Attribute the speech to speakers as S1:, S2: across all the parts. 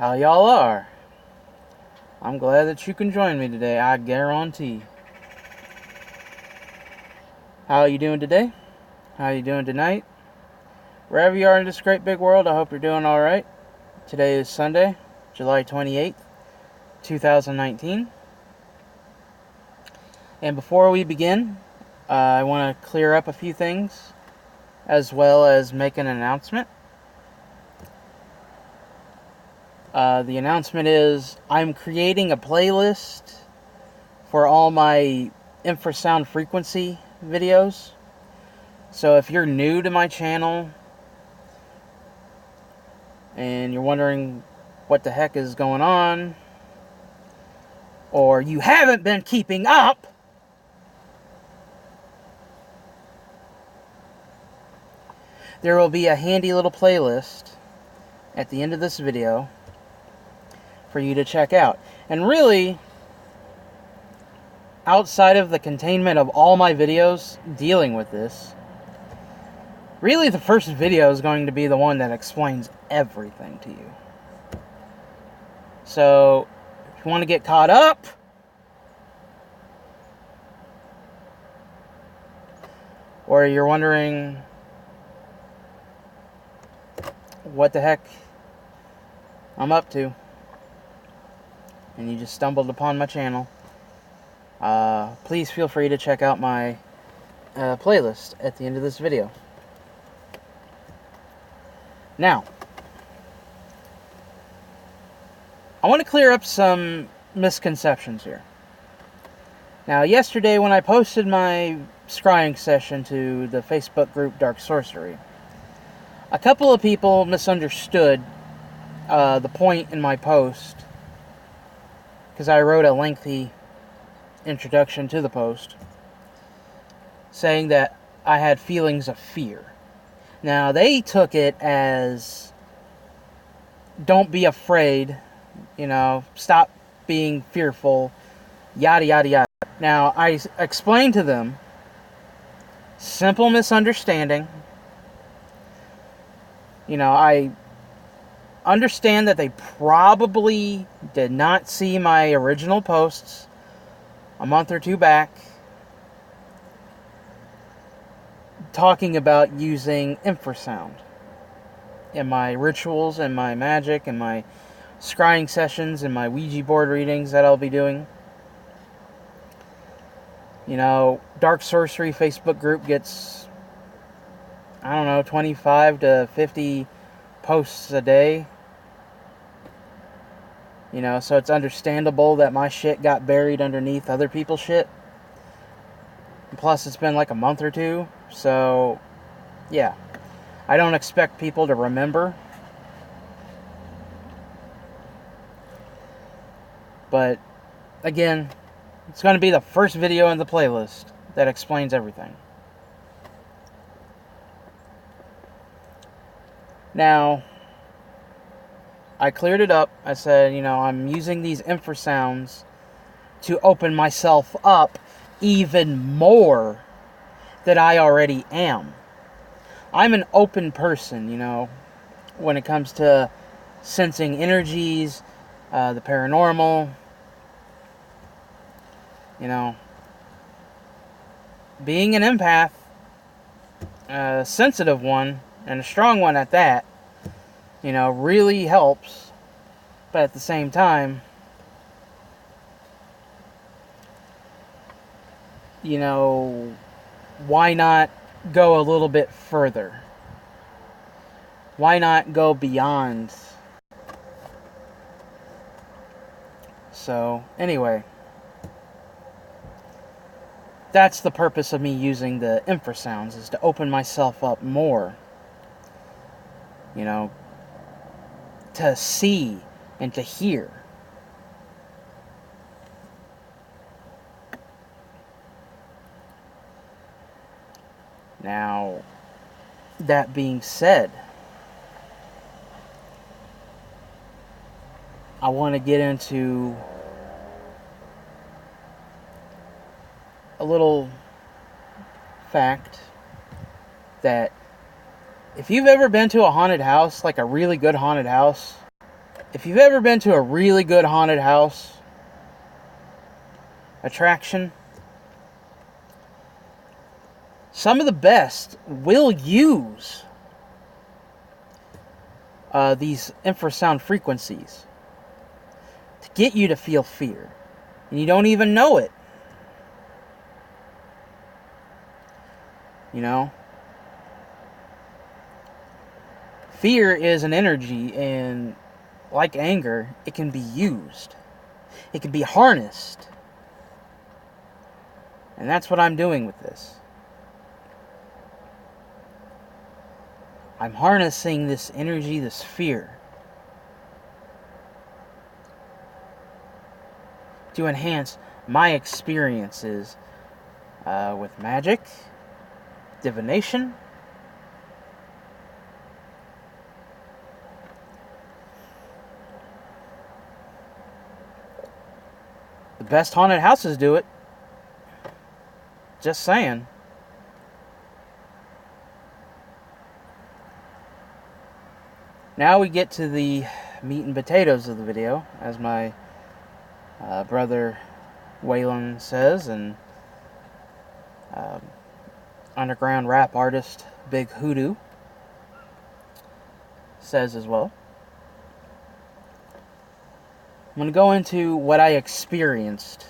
S1: how y'all are. I'm glad that you can join me today, I guarantee. How are you doing today? How are you doing tonight? Wherever you are in this great big world, I hope you're doing alright. Today is Sunday, July 28th, 2019. And before we begin, I want to clear up a few things, as well as make an announcement. The announcement is I'm creating a playlist for all my infrasound frequency videos. So if you're new to my channel and you're wondering what the heck is going on, or you haven't been keeping up, there will be a handy little playlist at the end of this video for you to check out. And really, outside of the containment of all my videos dealing with this, really the first video is going to be the one that explains everything to you. So, if you want to get caught up, or you're wondering what the heck I'm up to, and you just stumbled upon my channel, please feel free to check out my playlist at the end of this video. Now, I want to clear up some misconceptions here. Now, yesterday when I posted my scrying session to the Facebook group Dark Sorcery, a couple of people misunderstood the point in my post, because I wrote a lengthy introduction to the post saying that I had feelings of fear. Now, they took it as, don't be afraid, stop being fearful, yada yada yada. Now, I explained to them, simple misunderstanding. I understand that they probably did not see my original posts a month or two back talking about using infrasound in my rituals and my magic and my scrying sessions and my Ouija board readings that I'll be doing. Dark Sorcery Facebook group gets, 25 to 50 posts a day. So it's understandable that my shit got buried underneath other people's shit. Plus, it's been like a month or two. So, yeah. I don't expect people to remember. But, again, it's going to be the first video in the playlist that explains everything. Now, I cleared it up. I said, I'm using these infrasounds to open myself up even more than I already am. I'm an open person, when it comes to sensing energies, the paranormal, being an empath, a sensitive one, and a strong one at that, really helps. But at the same time, why not go a little bit further? Why not go beyond? So, anyway, that's the purpose of me using the infrasounds, is to open myself up more. To see and to hear. Now, that being said, I want to get into a little fact that if you've ever been to a haunted house, like a really good haunted house, If you've ever been to a really good haunted house attraction, some of the best will use these infrasound frequencies to get you to feel fear. And you don't even know it. You know? Fear is an energy, and like anger, it can be used. It can be harnessed. And that's what I'm doing with this. I'm harnessing this energy, this fear, to enhance my experiences with magic, divination, the best haunted houses do it. Just saying. Now we get to the meat and potatoes of the video, as my brother Waylon says, and underground rap artist Big Hoodoo says as well. I'm going to go into what I experienced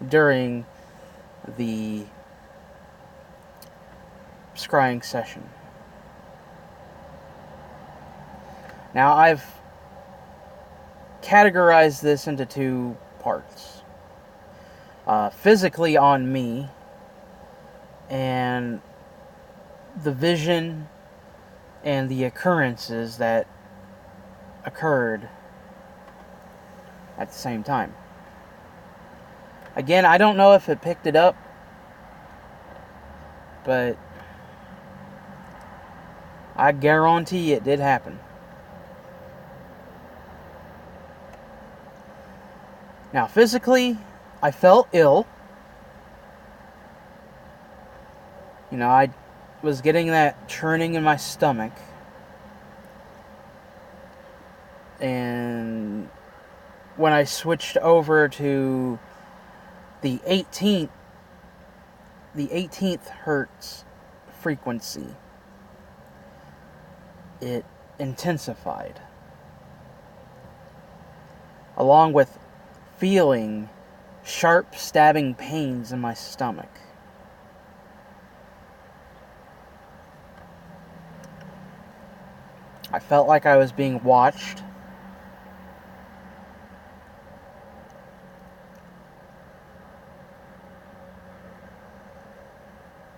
S1: during the scrying session. Now, I've categorized this into two parts. Physically on me, and the vision and the occurrences that occurred at the same time. Again, I don't know if it picked it up, but I guarantee it did happen. Now, physically, I felt ill. You know, I was getting that churning in my stomach. And when I switched over to the 18th hertz frequency, it intensified, along with feeling sharp stabbing pains in my stomach. I felt like I was being watched.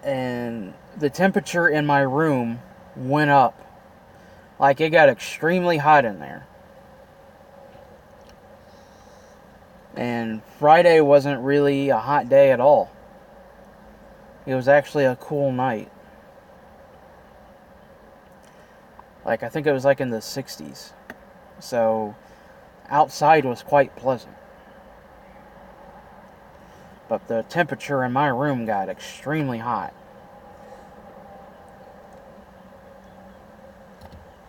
S1: And the temperature in my room went up. Like, it got extremely hot in there. And Friday wasn't really a hot day at all. It was actually a cool night. Like, I think it was like in the 60s. So, outside was quite pleasant. But the temperature in my room got extremely hot.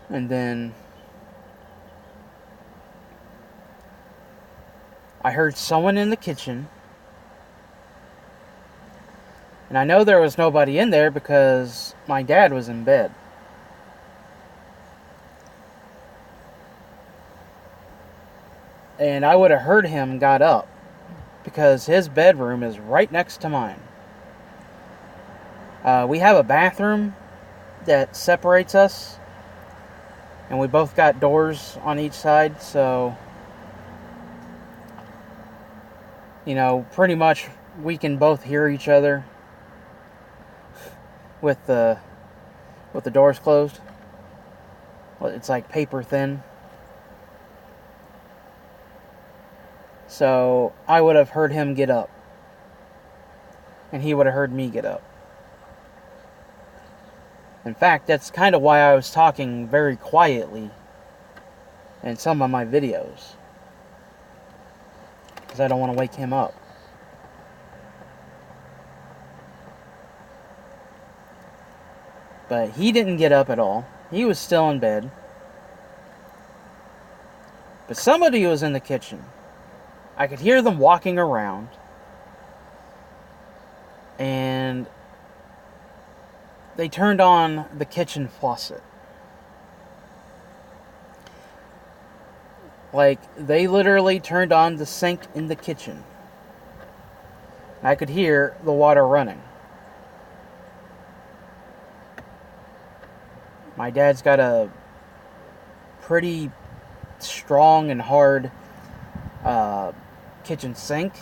S1: And then I heard someone in the kitchen. And I know there was nobody in there because my dad was in bed. And I would have heard him got up, because his bedroom is right next to mine. We have a bathroom that separates us, and we both got doors on each side, so, you know, pretty much we can both hear each other with the doors closed. Well, it's like paper thin. So I would have heard him get up, and he would have heard me get up. In fact, that's kind of why I was talking very quietly in some of my videos, because I don't want to wake him up. But he didn't get up at all. He was still in bed. But somebody was in the kitchen. I could hear them walking around. And they turned on the kitchen faucet. Like, they literally turned on the sink in the kitchen. I could hear the water running. My dad's got a pretty strong and hard kitchen sink.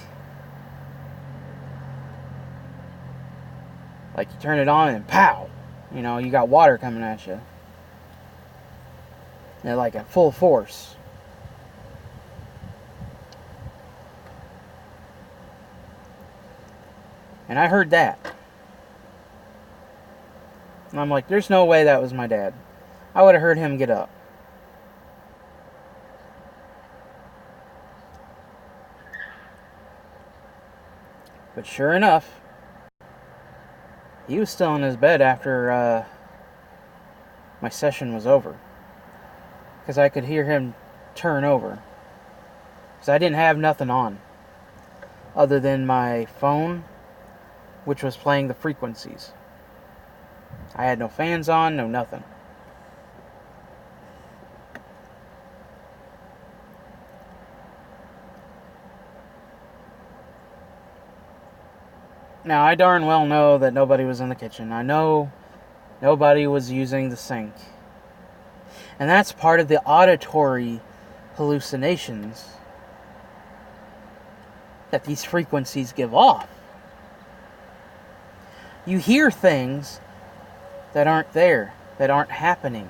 S1: Like, you turn it on and pow! You know, you got water coming at you. And like at full force. And I heard that. And I'm like, there's no way that was my dad. I would have heard him get up. But sure enough, he was still in his bed after my session was over. Because I could hear him turn over. Because I didn't have nothing on. Other than my phone, which was playing the frequencies. I had no fans on, no nothing. Now, I darn well know that nobody was in the kitchen. I know nobody was using the sink. And that's part of the auditory hallucinations that these frequencies give off. You hear things that aren't there, that aren't happening.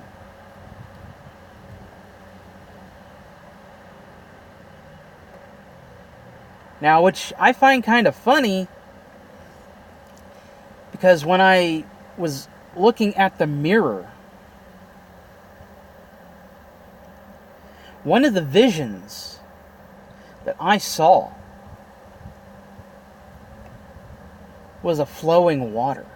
S1: Now, which I find kind of funny, because when I was looking at the mirror, one of the visions that I saw was a flowing water.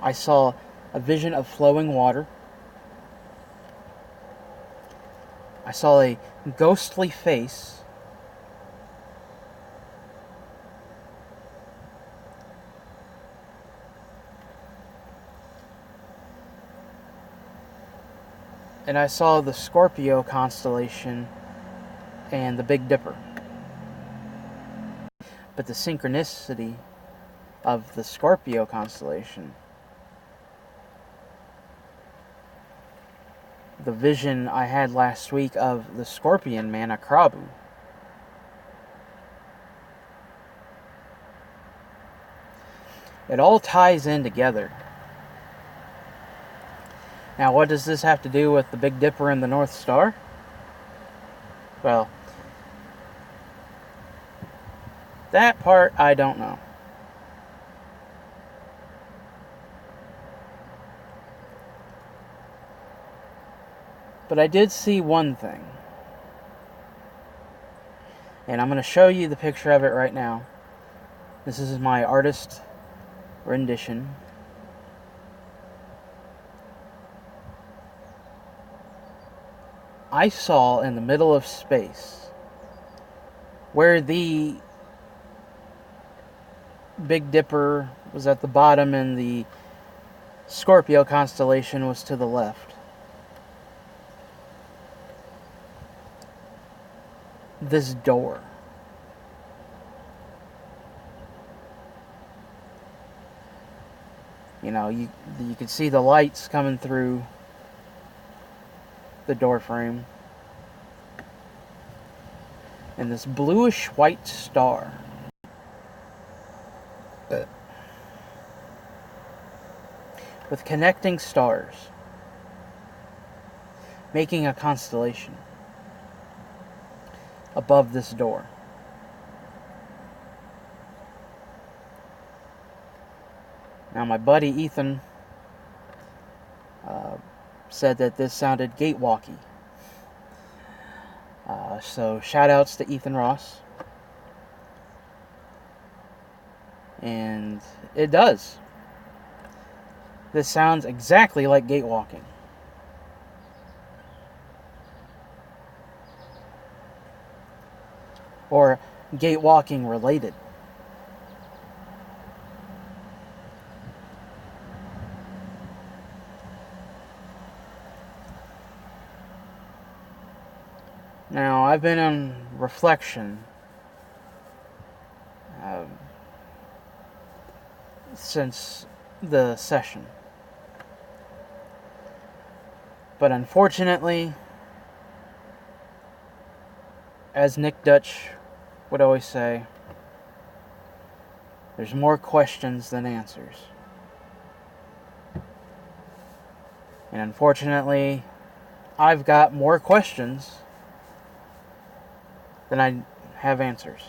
S1: I saw a vision of flowing water. I saw a ghostly face. And I saw the Scorpio constellation and the Big Dipper. But the synchronicity of the Scorpio constellation, the vision I had last week of the Scorpion man, Akrabu, it all ties in together. Now, what does this have to do with the Big Dipper and the North Star? Well, that part I don't know. But I did see one thing. And I'm going to show you the picture of it right now. This is my artist rendition. I saw in the middle of space, where the Big Dipper was at the bottom and the Scorpio constellation was to the left, this door. You know, you could see the lights coming through the door frame. And this bluish white star. With connecting stars. Making a constellation above this door. Now, my buddy Ethan said that this sounded gatewalky. So shout outs to Ethan Ross. And it does. This sounds exactly like gate walking. Or gate walking related. Now, I've been on reflection since the session. But unfortunately, as Nick Dutch would always say, there's more questions than answers. And unfortunately, I've got more questions than I have answers.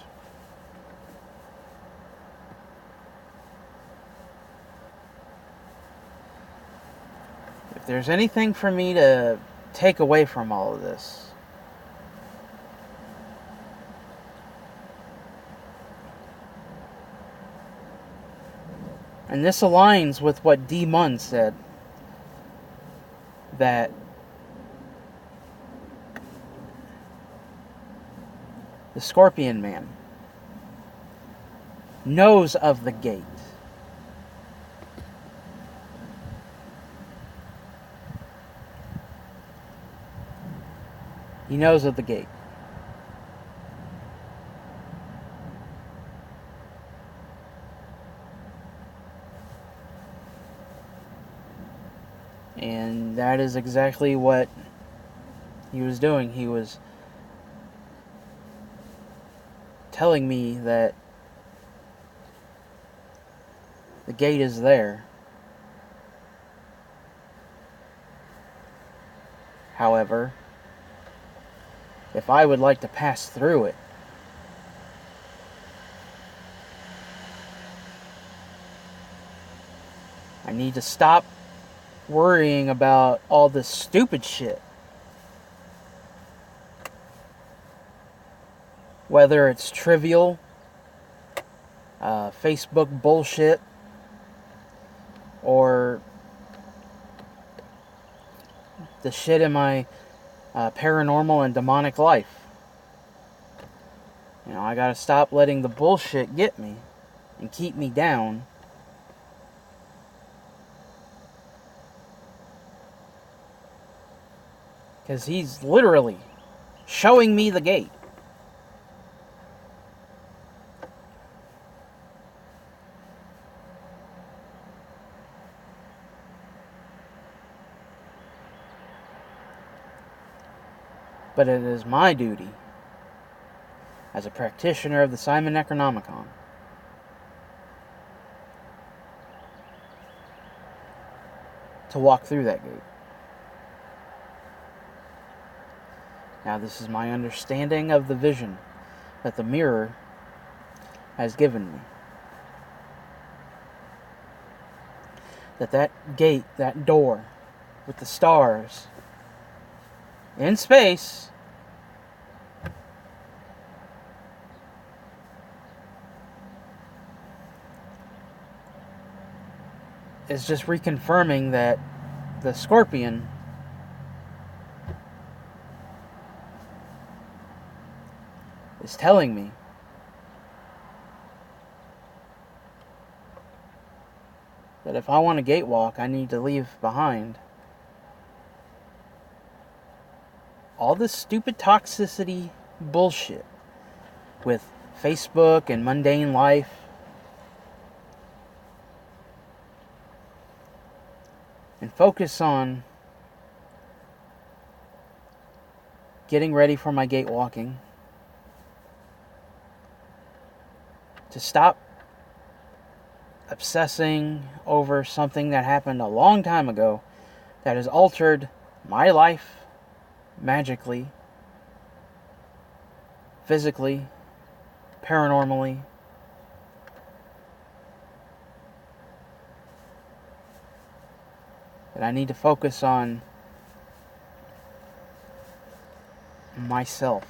S1: If there's anything for me to take away from all of this, and this aligns with what D. Munn said, that the Scorpion Man knows of the gate. He knows of the gate. And that is exactly what he was doing. He was telling me that the gate is there. However, if I would like to pass through it, I need to stop worrying about all this stupid shit. Whether it's trivial, Facebook bullshit, or the shit in my paranormal and demonic life. You know, I gotta stop letting the bullshit get me and keep me down. Because he's literally showing me the gate. But it is my duty, as a practitioner of the Simon Necronomicon, to walk through that gate. Now, this is my understanding of the vision that the mirror has given me. That gate, that door, with the stars, in space, is just reconfirming that the Scorpion is telling me that if I want to gatewalk, I need to leave behind all this stupid toxicity bullshit with Facebook and mundane life. And focus on getting ready for my gate walking. To stop obsessing over something that happened a long time ago that has altered my life magically, physically, paranormally. That I need to focus on myself.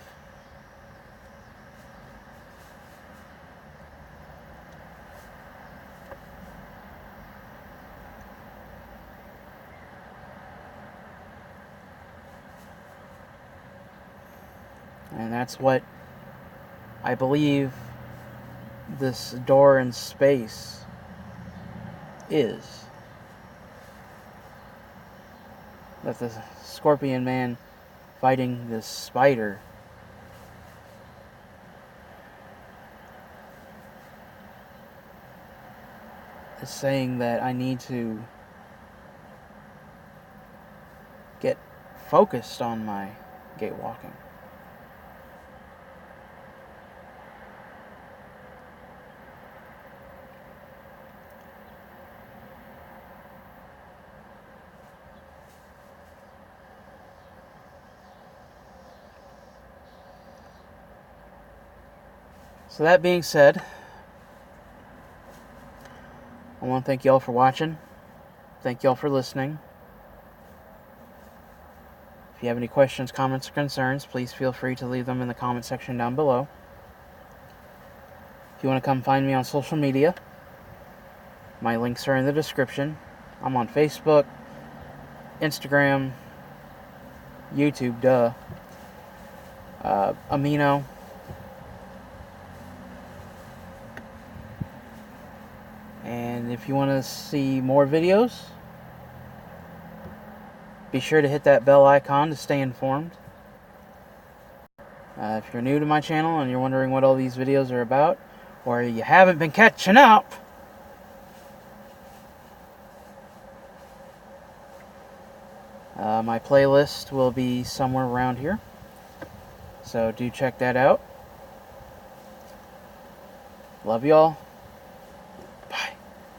S1: And that's what I believe this door in space is. That the Scorpion Man fighting this spider is saying that I need to get focused on my gate walking. So that being said, I want to thank y'all for watching. Thank y'all for listening. If you have any questions, comments, or concerns, please feel free to leave them in the comment section down below. If you want to come find me on social media, my links are in the description. I'm on Facebook, Instagram, YouTube, Amino. And if you want to see more videos, be sure to hit that bell icon to stay informed. If you're new to my channel and you're wondering what all these videos are about, or you haven't been catching up, my playlist will be somewhere around here. So do check that out. Love y'all.